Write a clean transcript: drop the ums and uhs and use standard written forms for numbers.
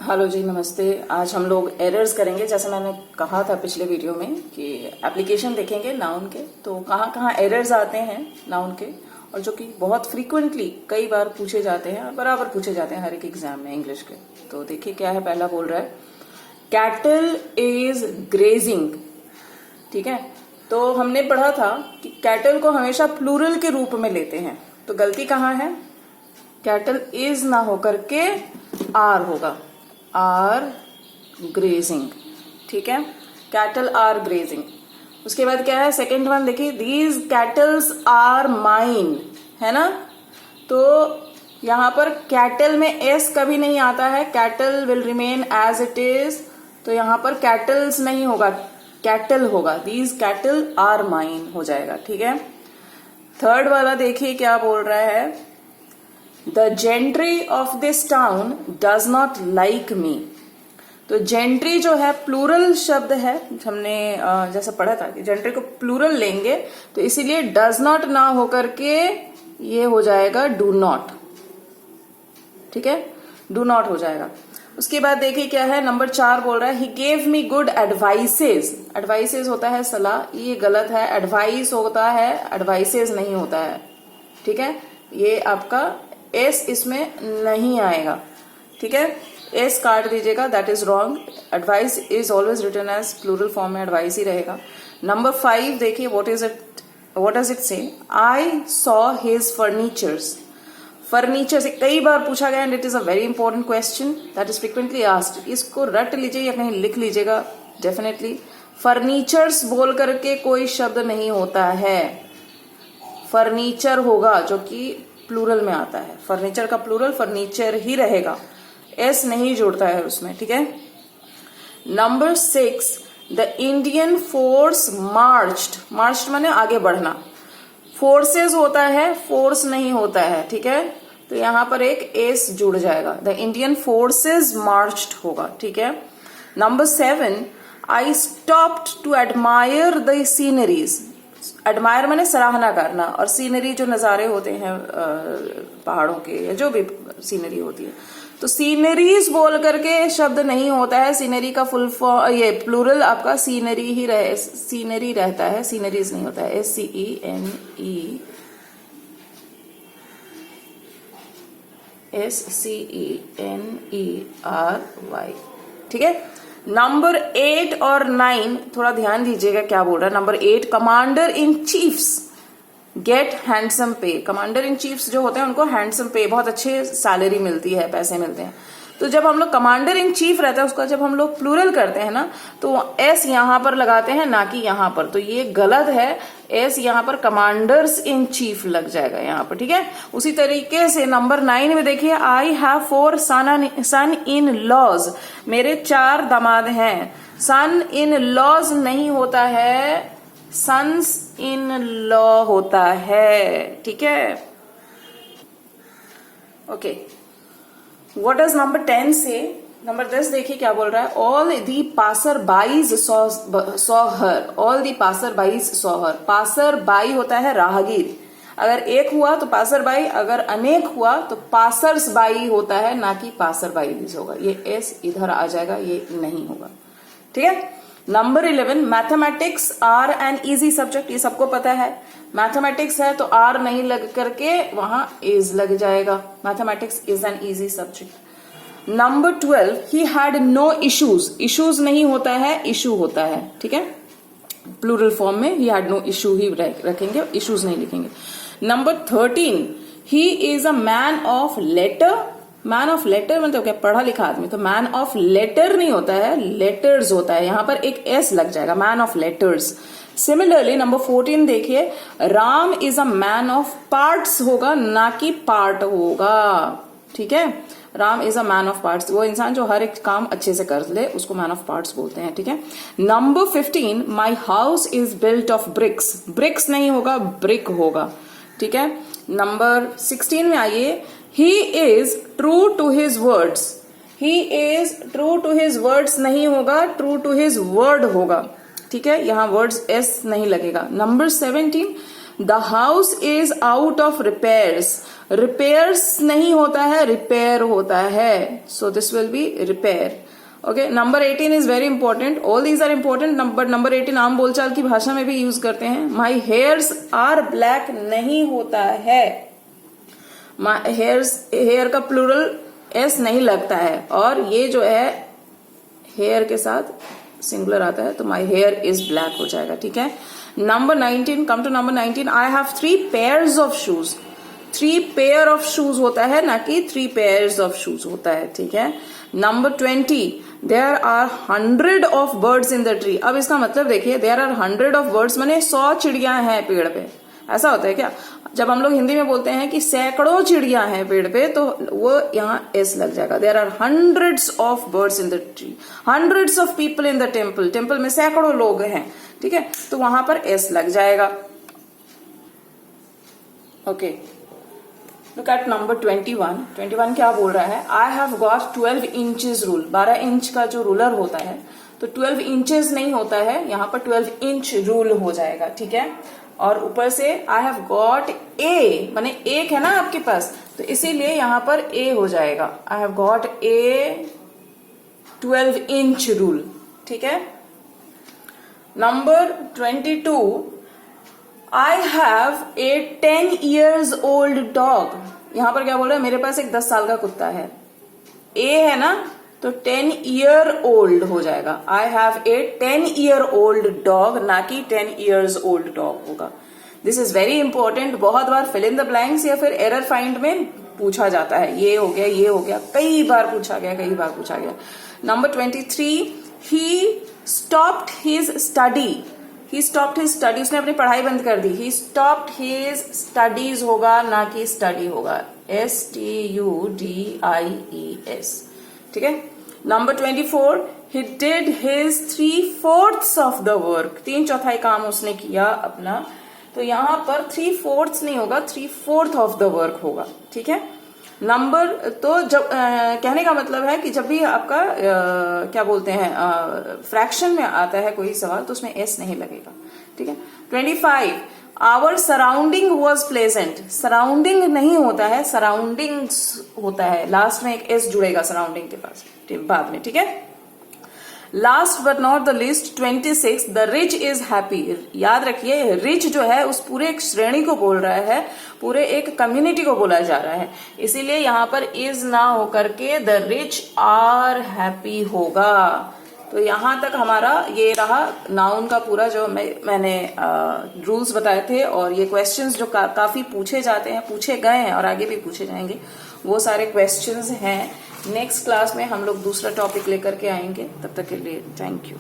Hello जी, नमस्ते। आज हम लोग एरर्स करेंगे। जैसे मैंने कहा था पिछले वीडियो में कि एप्लीकेशन देखेंगे नाउन के, तो कहाँ कहाँ एरर्स आते हैं नाउन के, और जो कि बहुत फ्रीक्वेंटली कई बार पूछे जाते हैं, बराबर पूछे जाते हैं हर एक एग्जाम में इंग्लिश के। तो देखिए क्या है। पहला बोल रहा है कैटल इज ग्रेजिंग। ठीक है, तो हमने पढ़ा था कि कैटल को हमेशा प्लूरल के रूप में लेते हैं। तो गलती कहाँ है? कैटल इज ना होकर के आर होगा, आर ग्रेजिंग। ठीक है, कैटल आर ग्रेजिंग। उसके बाद क्या है सेकेंड वन, देखिए दीज कैटल्स आर माइन, है ना। तो यहां पर कैटल में एस कभी नहीं आता है, cattle will remain as it is. तो यहां पर कैटल्स नहीं होगा, कैटल होगा, दीज कैटल आर माइन हो जाएगा। ठीक है, थर्ड वाला देखिए क्या बोल रहा है, the gentry of this town does not like me. तो जेंट्री जो है प्लूरल शब्द है, हमने जैसा पढ़ा था कि जेंट्री को प्लूरल लेंगे, तो इसीलिए डज नॉट ना होकर के ये हो जाएगा डू नॉट। ठीक है, डू नॉट हो जाएगा। उसके बाद देखिए क्या है, नंबर 4 बोल रहा है he gave me good advices. Advices होता है सलाह, ये गलत है। एडवाइस होता है, एडवाइसेज नहीं होता है। ठीक है, ये आपका एस इसमें नहीं आएगा। ठीक है, एस काट दीजिएगा, that is wrong. Advice is always written as plural form में एडवाइस ही रहेगा। नंबर 5 देखिए, what does it say, I saw his furnitures. Furniture से कई बार पूछा गया and it is a very important question that is frequently asked. इसको रट लीजिए या कहीं लिख लीजिएगा डेफिनेटली। फर्नीचर्स बोल करके कोई शब्द नहीं होता है, फर्नीचर होगा जो कि प्लूरल में आता है। फर्नीचर का प्लूरल फर्नीचर ही रहेगा, एस नहीं जुड़ता है उसमें। ठीक है, number 6 the Indian force marched. Marched माने आगे बढ़ना, फोर्सेस होता है, फोर्स नहीं होता है। ठीक है, तो यहां पर एक एस जुड़ जाएगा, द इंडियन फोर्सेस मार्च्ड होगा। ठीक है, number 7 I stopped to admire the sceneries. Admire माने सराहना करना, और सीनरी जो नजारे होते हैं पहाड़ों के या जो भी सीनरी होती है, तो सीनरीज बोल करके शब्द नहीं होता है। सीनरी का फुल फॉर्म ये प्लूरल आपका सीनरी ही रहे, सीनरी रहता है, सीनरीज नहीं होता है। SCENERY। ठीक है, नंबर 8 और 9 थोड़ा ध्यान दीजिएगा क्या बोल रहा है। Number 8 commander in chiefs get handsome pay. Commander in chiefs जो होते हैं उनको हैंडसम पे, बहुत अच्छे सैलरी मिलती है, पैसे मिलते हैं। तो जब हम लोग कमांडर इन चीफ रहता है उसका जब हम लोग प्लूरल करते हैं ना, तो एस यहां पर लगाते हैं ना कि यहां पर, तो ये गलत है। एस यहां पर कमांडर्स इन चीफ लग जाएगा यहां पर। ठीक है, उसी तरीके से नंबर 9 में देखिए I have 4 sun in laws. मेरे 4 दामाद हैं। सन इन लॉज नहीं होता है, सन्स इन लॉ होता है। ठीक है, ओके। व्हाट डज नंबर 10 से? नंबर 10 देखिए क्या बोल रहा है, all the passer bys saw her. All the passer bys saw her. Passer by होता है राहगीर, अगर एक हुआ तो पासर बाई, अगर अनेक हुआ तो पासर्स बाई होता है, ना कि पासर बाईज होगा। ये एस इधर आ जाएगा, ये नहीं होगा। ठीक है, number 11 mathematics are an easy subject. ये सबको पता है, मैथमेटिक्स है तो आर नहीं लग करके वहां इज लग जाएगा। Mathematics is an easy subject. Number 12 he had no issues. Issues नहीं होता है, इशू होता है। ठीक है, प्लूरल फॉर्म में ही हैड नो इशू ही रखेंगे, इश्यूज नहीं लिखेंगे। Number 13 he is a man of letter. Man of letter मतलब क्या, पढ़ा लिखा आदमी। तो मैन ऑफ लेटर नहीं होता है, लेटर्स होता है, यहां पर एक एस लग जाएगा, man of letters. Similarly number 14 देखिए, Ram is a man of parts होगा, ना कि पार्ट होगा। ठीक है, Ram is a man of parts, वो इंसान जो हर एक काम अच्छे से कर ले उसको मैन ऑफ पार्ट्स बोलते हैं। ठीक है, number 15 my house is built of bricks. Bricks नहीं होगा, ब्रिक होगा। ठीक है, नंबर 16 में आइए, he is true to his words. He is true to his words नहीं होगा, ट्रू टू हिज वर्ड होगा। ठीक है, यहां वर्ड्स एस नहीं लगेगा। Number 17 the house is out of repairs. Repairs नहीं होता है, रिपेयर होता है. So this will be repair. Okay. Number 18 is very important. All these are important, but number 18 आम बोलचाल की भाषा में भी यूज करते हैं. माई हेयर्स आर ब्लैक नहीं होता है. माई हेयर्स, हेयर का प्लूरल एस नहीं लगता है, और ये जो है हेयर के साथ सिंगुलर आता है, तो माई हेयर इज ब्लैक हो जाएगा. ठीक है. Number 19, come to number 19. I have 3 pairs of shoes. 3 pair of shoes होता है, ना कि 3 पेयर्स ऑफ शूज होता है. ठीक है. Number 20, there are 100 of birds in the tree. अब इसका मतलब देखिए, देयर आर 100 ऑफ बर्ड्स माने 100 चिड़िया हैं पेड़ पे. ऐसा होता है क्या? जब हम लोग हिंदी में बोलते हैं कि सैकड़ों चिड़िया हैं पेड़ पे, तो वो यहाँ एस लग जाएगा. There are hundreds of birds in the tree. Hundreds of people in the temple. Temple में सैकड़ों लोग हैं. ठीक है. तो वहां पर एस लग जाएगा. ओके. Look at number 21. 21 क्या बोल रहा है? I have got 12 inches rule. 12 inch का जो रूलर होता है, तो 12 इंचेस नहीं होता है, यहाँ पर 12 इंच रूल हो जाएगा. ठीक है. और ऊपर से आई हैव गॉट ए, माने एक है ना आपके पास, तो इसीलिए यहां पर ए हो जाएगा. I have got a 12 inch rule. ठीक है. Number 22, I have a 10 years old dog. यहां पर क्या बोल रहा है? मेरे पास एक 10 साल का कुत्ता है. ए है ना, तो 10 year old हो जाएगा. I have a 10 year old dog, ना कि 10 years old डॉग होगा. This is very important. बहुत बार फिल इन द ब्लैंक्स या फिर एरर फाइंड में पूछा जाता है. ये हो गया, ये हो गया, कई बार पूछा गया. Number 23, he stopped his study. He stopped his study, उसने अपनी पढ़ाई बंद कर दी. ही स्टॉप्ड हिज स्टडीज होगा, ना कि स्टडी होगा. STUDIES. ठीक है. Number 24, he did his 3/4 of the work. 3/4 काम उसने किया अपना, तो यहां पर 3/4 नहीं होगा, 3/4 of the work होगा. ठीक है. नंबर तो जब कहने का मतलब है कि जब भी आपका क्या बोलते हैं फ्रैक्शन में आता है कोई सवाल, तो उसमें एस नहीं लगेगा. ठीक है. 25, our surrounding was pleasant. Surrounding नहीं होता है, सराउंडिंग्स होता है. लास्ट में एक एस जुड़ेगा सराउंडिंग के पास बाद में. ठीक है. Last but not the list 26, the rich is happy. याद रखिए, रिच जो है उस पूरे एक श्रेणी को बोल रहा है, पूरे एक कम्युनिटी को बोला जा रहा है, इसीलिए यहां पर इज ना होकर के द रिच आर हैप्पी होगा. तो यहां तक हमारा ये रहा नाउन का पूरा जो मैंने रूल्स बताए थे, और ये क्वेश्चंस जो काफी पूछे जाते हैं, पूछे गए हैं और आगे भी पूछे जाएंगे, वो सारे क्वेश्चंस हैं. नेक्स्ट क्लास में हम लोग दूसरा टॉपिक लेकर के आएंगे. तब तक के लिए थैंक यू.